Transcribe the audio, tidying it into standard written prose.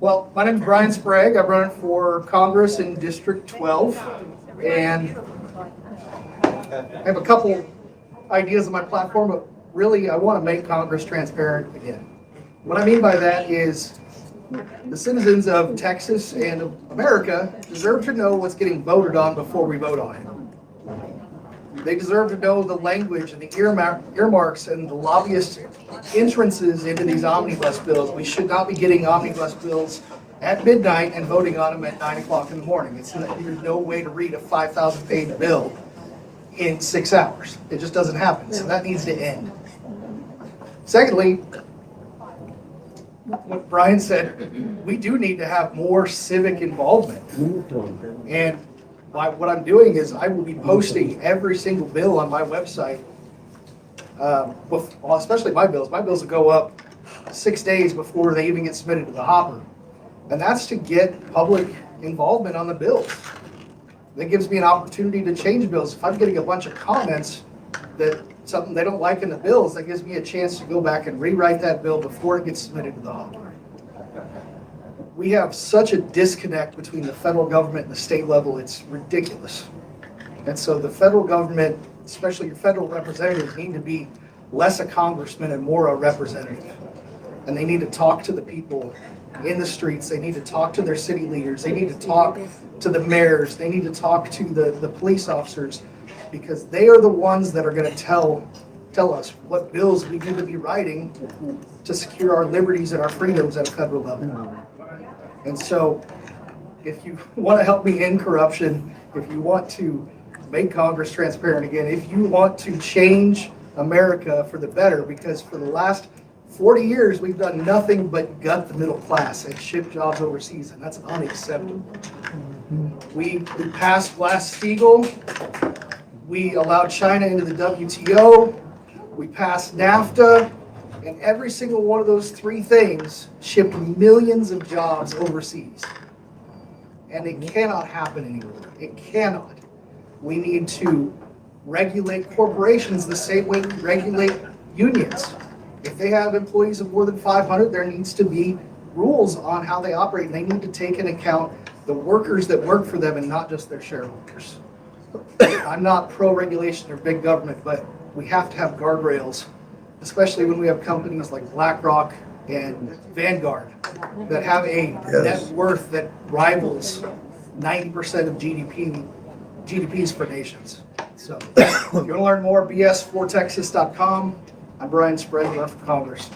Well, my name is Brian Sprague. I'm running for Congress in District 12, and I have a couple ideas on my platform, but really I want to make Congress transparent again. What I mean by that is the citizens of Texas and of America deserve to know what's getting voted on before we vote on it. They deserve to know the language and the earmarks and the lobbyist entrances into these omnibus bills. We should not be getting omnibus bills at midnight and voting on them at 9 o'clock in the morning. There's no way to read a 5,000-page bill in 6 hours. It just doesn't happen. So that needs to end. Secondly, what Brian said, we do need to have more civic involvement. And what I'm doing is I will be posting every single bill on my website, especially my bills. My bills will go up 6 days before they even get submitted to the hopper. And that's to get public involvement on the bills. That gives me an opportunity to change bills. If I'm getting a bunch of comments that something they don't like in the bills, that gives me a chance to go back and rewrite that bill before it gets submitted to the hopper. We have such a disconnect between the federal government and the state level, it's ridiculous. And so the federal government, especially your federal representatives, need to be less a congressman and more a representative. And they need to talk to the people in the streets. They need to talk to their city leaders. They need to talk to the mayors. They need to talk to the police officers, because they are the ones that are going to tell us what bills we need to be writing to secure our liberties and our freedoms at a federal level. And so if you want to help me end corruption, if you want to make Congress transparent again, if you want to change America for the better, because for the last 40 years we've done nothing but gut the middle class and ship jobs overseas, and that's unacceptable. We passed Glass-Steagall. We allowed China into the WTO. We passed NAFTA. And every single one of those three things shipped millions of jobs overseas. And it cannot happen anymore. It cannot. We need to regulate corporations the same way we regulate unions. If they have employees of more than 500, there needs to be rules on how they operate. And they need to take into account the workers that work for them and not just their shareholders. I'm not pro-regulation or big government, but we have to have guardrails, especially when we have companies like BlackRock and Vanguard that have a net worth that rivals 90% of GDPs for nations. So if you want to learn more, bs4texas.com. I'm Brian Sprague, running for Congress.